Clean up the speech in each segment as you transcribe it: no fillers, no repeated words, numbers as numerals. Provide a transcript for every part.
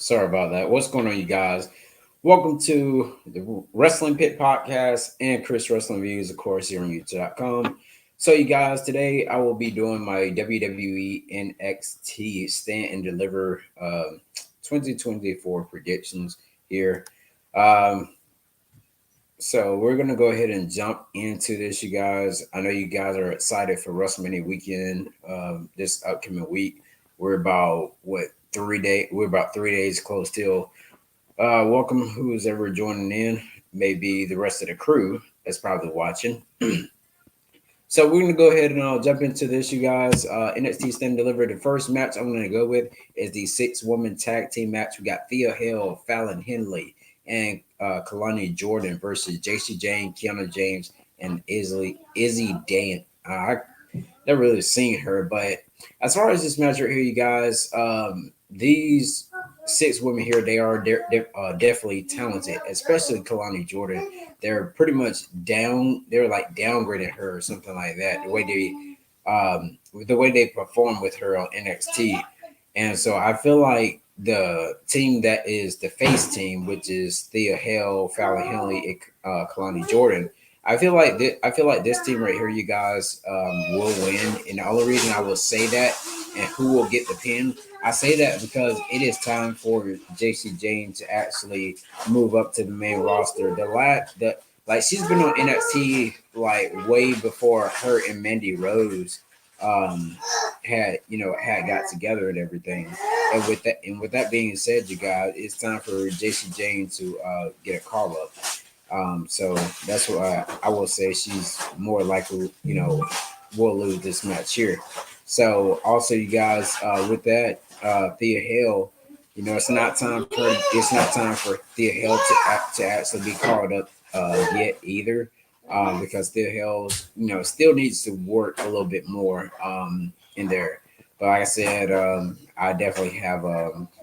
Sorry about that. What's going on, you guys? Welcome to the Wrestling Pit Podcast and Chris Wrestling Views, of course, here on YouTube.com. So, you guys, today I will be doing my WWE NXT Stand and Deliver 2024 predictions here. Um, so, we're going to go ahead and jump into this, you guys. I know you guys are excited for WrestleMania weekend this upcoming week. We're about, what, 3 days? We're about 3 days close till. Welcome, who's ever joining in. Maybe the rest of the crew that's probably watching. So we're gonna go ahead and jump into this, you guys. NXT Stand Deliver. The first match I'm gonna go with is the six-woman tag team match. We got Thea Hale, Fallon Henley, and Kalani Jordan versus JC Jane, Kiana James, and Izzy Dan. I never really seen her, but as far as this match right here, you guys, these six women here, they are definitely talented, especially Kalani Jordan. They're pretty much down. They're like downgrading her or something like that. The way they perform with her on NXT, and so I feel like the team that is the face team, which is Thea Hale, Fallon Henley, and Kalani Jordan. I feel like this team right here, you guys, will win. And the only reason I will say that, and who will get the pin, I say that because it is time for JC Jane to actually move up to the main roster. Like she's been on NXT like way before her and Mandy Rose had got together and everything. And with that being said, you guys, it's time for JC Jane to get a call up. So that's why I will say she's more likely, will lose this match here. So also, you guys, with that, Thea Hale, it's not time for Thea Hale to actually be called up yet either, because Thea Hale, still needs to work a little bit more in there. But like I said, I definitely have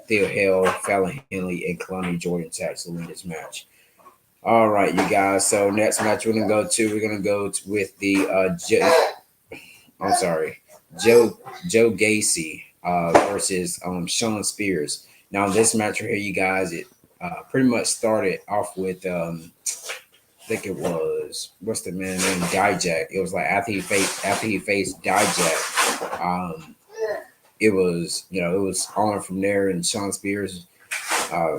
Thea Hale, Fallon Henley, and Kalani Jordan to actually win this match. All right, you guys. So next match we're gonna go with the I'm sorry, Joe Gacy versus Sean Spears. Now this match right here, you guys, it pretty much started off with I think it was, what's the man name, Dijak. It was like after he faced Dijak. It was on from there, and Sean Spears, we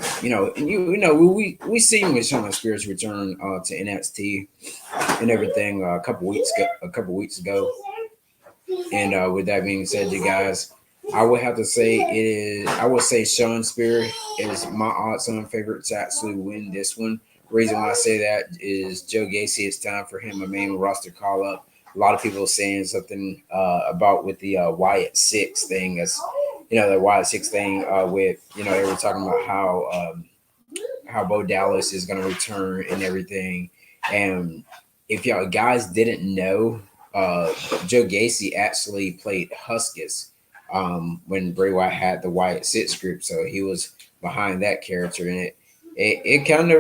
seen when Sean Spears returned to NXT and everything a couple weeks ago. And with that being said, you guys, I would have to say it is. I would say Sean Spears is my odds-on favorite to actually win this one. Reason why I say that is Joe Gacy. It's time for him a main roster call up. A lot of people saying something about with the Wyatt Six thing. As the Wyatt Six thing with they were talking about how Bo Dallas is going to return and everything. And if y'all guys didn't know, Joe Gacy actually played Huskus when Bray Wyatt had the Wyatt Six group, so he was behind that character, and it kind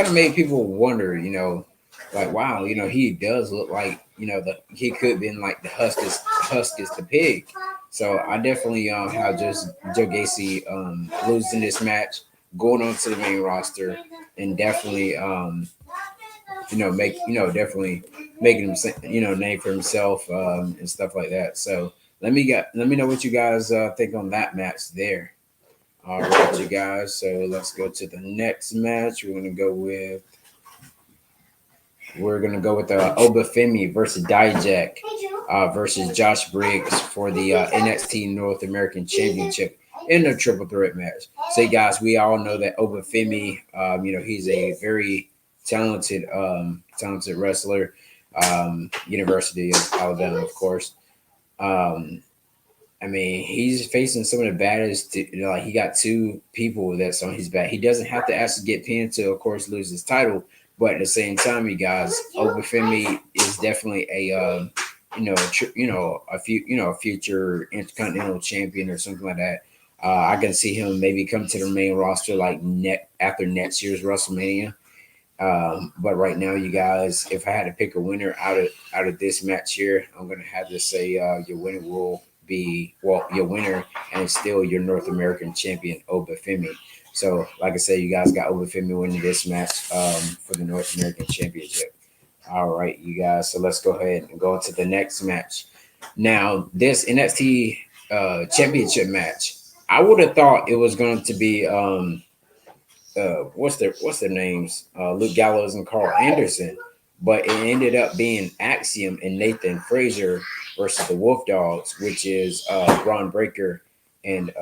of made people wonder, like wow, he does look like he could have been like the Huskus the pig. So I definitely have just Joe Gacy losing this match, going on to the main roster, and definitely definitely making him name for himself and stuff like that. So let me know what you guys think on that match there. All right, you guys. So let's go to the next match. We're gonna go with Obafemi versus Dijak versus Josh Briggs for the NXT North American Championship in a triple threat match. So, you guys, we all know that Obafemi, he's a very talented wrestler. University of Alabama, of course. Um, I mean, he's facing some of the baddest. Like he got two people that's on his back. He doesn't have to actually get pinned to, of course, lose his title. But at the same time, you guys, Obafemi is definitely a future intercontinental champion or something like that. I can see him maybe come to the main roster like after next year's WrestleMania. But right now, you guys, if I had to pick a winner out of this match here, I'm gonna have to say your winner will be your winner and still your North American champion Obafemi. So, like I said, you guys got Obafemi winning this match for the North American Championship. All right, you guys. So let's go ahead and go into the next match. Now, this NXT Championship match, I would have thought it was going to be what's their names? Luke Gallows and Carl Anderson, but it ended up being Axiom and Nathan Frazier versus the Wolf Dogs, which is Braun Breaker and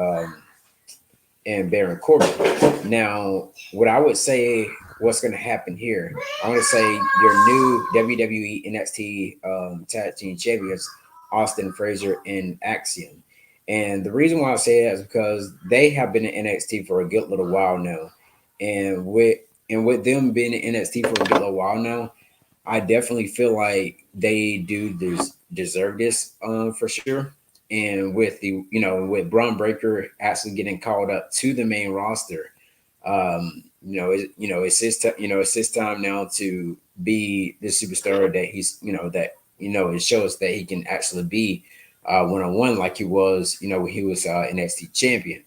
Baron Corbin. Now, what I would say what's going to happen here, I want to say your new WWE NXT Tag Team Champions, Austin Frazier and Axiom. And the reason why I say that is because they have been in NXT for a good little while now. And with them being in NXT for a good little while now, I definitely feel like they do deserve this for sure. And with with Braun Breaker actually getting called up to the main roster, it's his time now to be the superstar that it shows that he can actually be 1-on-1 like he was when he was NXT champion.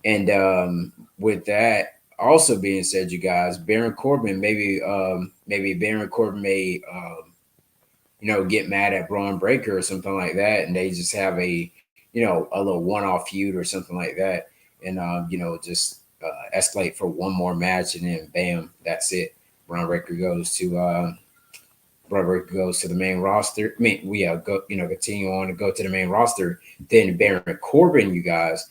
And with that also being said, you guys, Baron Corbin maybe Baron Corbin may get mad at Braun Breaker or something like that, and they just have a little one-off feud or something like that, and just escalate for one more match, and then bam, that's it. Braun Breaker goes to the main roster. I mean, we continue on to go to the main roster. Then Baron Corbin, you guys,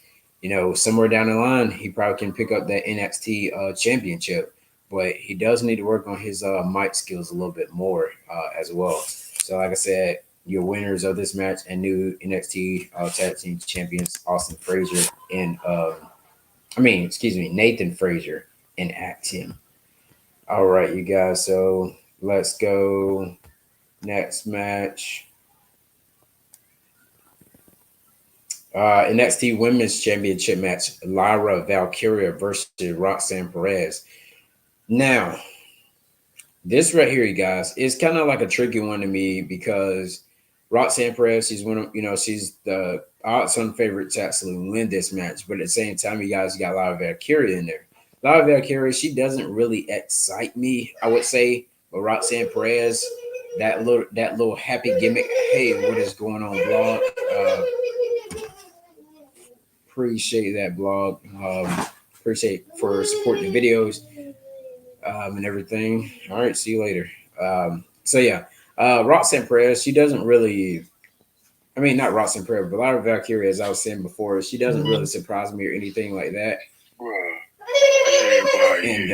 somewhere down the line, he probably can pick up that NXT championship, but he does need to work on his mic skills a little bit more as well. So, like I said, your winners of this match and new NXT Tag Team Champions, Austin Frazier and Nathan Frazier and Axiom. All right, you guys. So let's go next match. NXT Women's Championship match: Lyra Valkyria versus Roxanne Perez. Now, this right here, you guys, is kind of like a tricky one to me because Roxanne Perez, she's she's the odds-on favorite to actually win this match. But at the same time, you guys got Lyra Valkyria in there. Lyra Valkyria, she doesn't really excite me, I would say. But Roxanne Perez, that little happy gimmick. Hey, what is going on, blog? Appreciate that, blog. Appreciate for supporting the videos and everything. All right, see you later. So yeah, Roxanne Perez, she doesn't really. I mean, not Roxanne Perez, but Lyra Valkyria, as I was saying before, she doesn't really surprise me or anything like that. And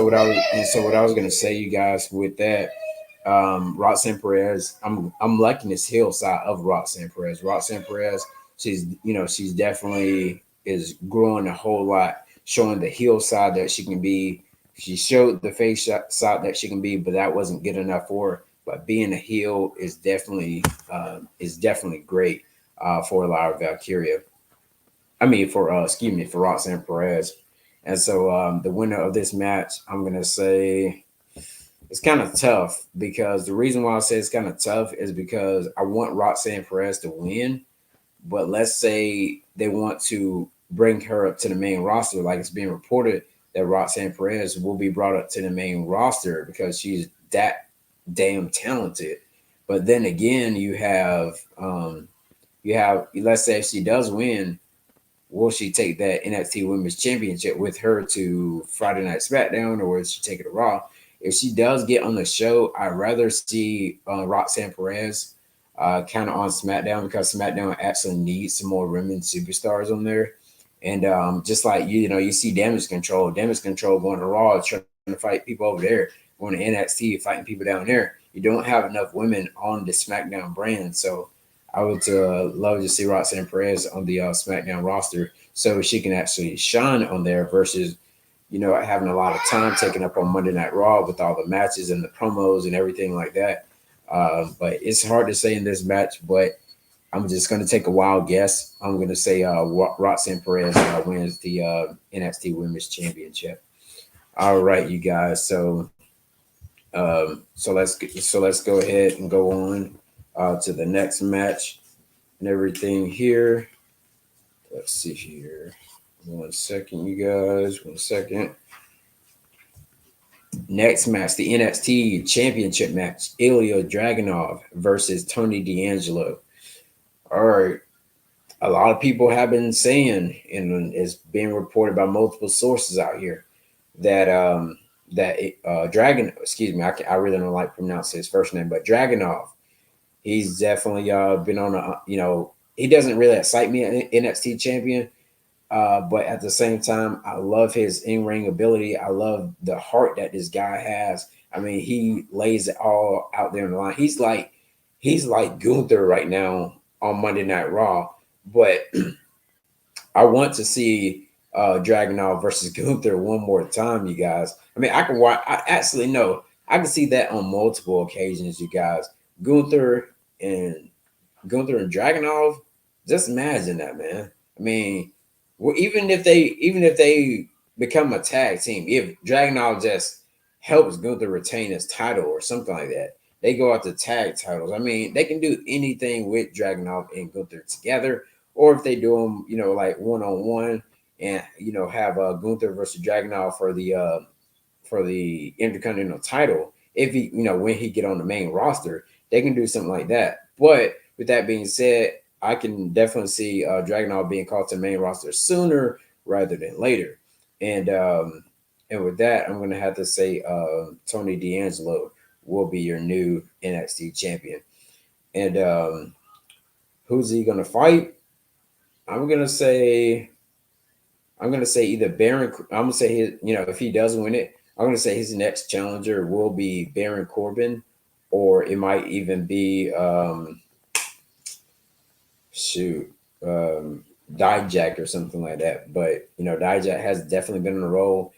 what I was gonna say, you guys, with that, Roxanne Perez, I'm liking this heel side of Roxanne Perez. Roxanne Perez, she's definitely is growing a whole lot, showing the heel side that she can be. She showed the face side that she can be, but that wasn't good enough for her. But being a heel is definitely great for Lyra Valkyria. I mean, for Roxanne Perez. And so the winner of this match, I'm gonna say it's kind of tough because the reason why I say it's kind of tough is because I want Roxanne Perez to win, but let's say they want to bring her up to the main roster, like it's being reported that Roxanne Perez will be brought up to the main roster because she's that damn talented. But then again, you have let's say if she does win, will she take that NXT Women's Championship with her to Friday Night SmackDown, or will she take it to Raw? If she does get on the show, I'd rather see Roxanne Perez kind of on SmackDown because SmackDown actually needs some more women superstars on there. And just like you see Damage Control going to Raw, trying to fight people over there, going to NXT, fighting people down there. You don't have enough women on the SmackDown brand, so I would love to see Roxanne Perez on the SmackDown roster so she can actually shine on there versus, having a lot of time taken up on Monday Night Raw with all the matches and the promos and everything like that. But it's hard to say in this match, but I'm just going to take a wild guess. I'm going to say Roxanne Perez wins the NXT Women's Championship. All right, you guys. So So let's go ahead and go on to the next match and everything here. Let's see here. 1 second, you guys. 1 second. Next match, the NXT Championship match: Ilya Dragunov versus Tony D'Angelo. All right, a lot of people have been saying, and it's being reported by multiple sources out here that Dragon, excuse me, I really don't like pronouncing his first name, but Dragunov, he's definitely been on a, he doesn't really excite me an NXT champion, but at the same time, I love his in ring ability. I love the heart that this guy has. I mean, he lays it all out there in the line. He's like Gunther right now on Monday Night Raw, but I want to see Dragunov versus Gunther one more time, you guys. I mean, I can watch. I actually know I can see that on multiple occasions, you guys. Gunther and Dragunov. Just imagine that, man. I mean, well, even if they become a tag team, if Dragunov just helps Gunther retain his title or something like that, they go out to tag titles. I mean, they can do anything with Dragunov and Gunther together, or if they do them, like one on one, and have Gunther versus Dragunov for the Intercontinental title. If he, when he get on the main roster, they can do something like that. But with that being said, I can definitely see Dragunov being called to the main roster sooner rather than later. And with that, I'm going to have to say Tony D'Angelo will be your new NXT champion. And who's he going to fight? I'm going to say either Baron. I'm going to say his. If he does win it, I'm going to say his next challenger will be Baron Corbin, or it might even be shoot, Dijak or something like that. But Dijak has definitely been on a roll.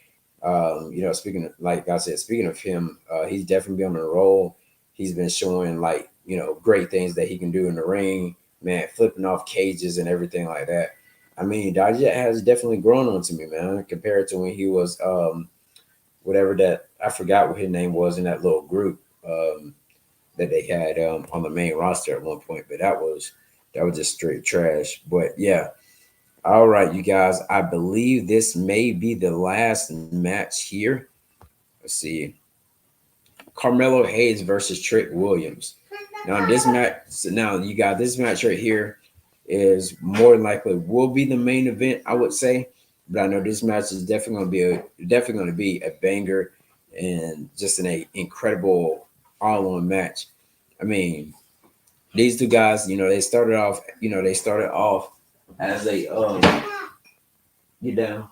Speaking of, like I said, speaking of him, he's definitely been on a roll. He's been showing like great things that he can do in the ring, man, flipping off cages and everything like that. I mean, Dijak has definitely grown onto me, man, compared to when he was whatever that I forgot what his name was in that little group that they had on the main roster at one point, but that was just straight trash. But yeah, all right, you guys. I believe this may be the last match here. Let's see. Carmelo Hayes versus Trick Williams. Now this match. So now you got this match right here. Is more than likely will be the main event, I would say. But I know this match is definitely going to be a banger and just an incredible all-on match. I mean, these two guys, they started off as a get down.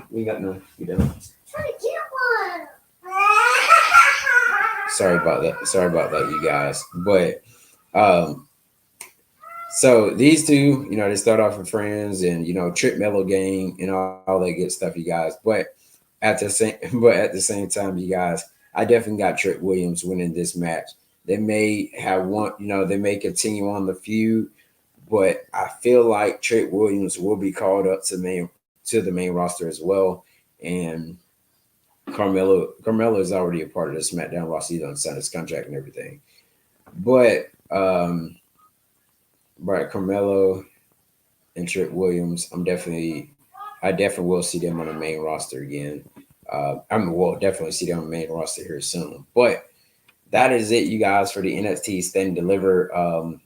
We got no get down. Sorry about that, you guys. But so these two, they start off with friends and Trip Mellow Gang and all that good stuff, you guys. But at the same time, you guys, I definitely got Trick Williams winning this match. They may have one, they may continue on the feud, but I feel like Trick Williams will be called up to the main roster as well. And Carmelo is already a part of the SmackDown roster. He's on signed his contract and everything. But Carmelo and Trick Williams, I definitely will see them on the main roster again. We'll definitely see them on the main roster here soon. But that is it, you guys, for the NXT Stand and Deliver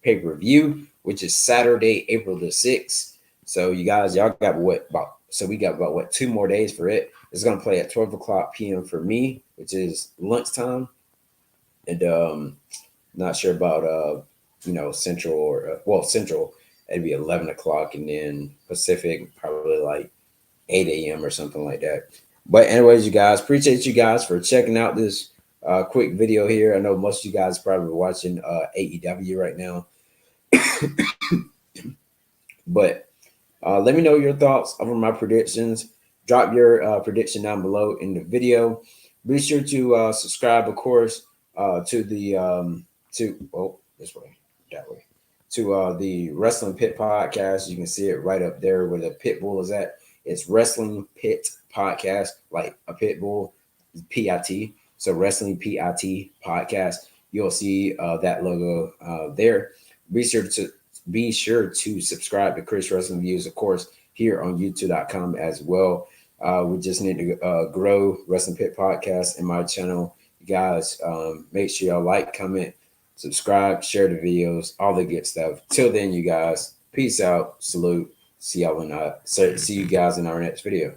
pay per view, which is Saturday, April the 6th. So you guys, y'all got we got about 2 more days for it. It's gonna play at 12 o'clock p.m. for me, which is lunchtime, and not sure about Central or Central. It'd be 11 o'clock, and then Pacific probably like 8 a.m. or something like that. But anyways, you guys, appreciate you guys for checking out this quick video here. I know most of you guys probably watching AEW right now, but let me know your thoughts over my predictions. Drop your prediction down below in the video. Be sure to subscribe, of course, to the this way, that way, to the Wrestling Pit podcast. You can see it right up there where the pit bull is at. It's Wrestling Pit Podcast, like a pit bull, PIT. So Wrestling PIT Podcast. You'll see that logo there. Be sure to subscribe to Chris Wrestling Views, of course, here on YouTube.com as well. We just need to grow Wrestling Pit Podcast in my channel. You guys, make sure y'all like, comment, subscribe, share the videos, all the good stuff. Till then, you guys, peace out, salute. See you guys in our next video.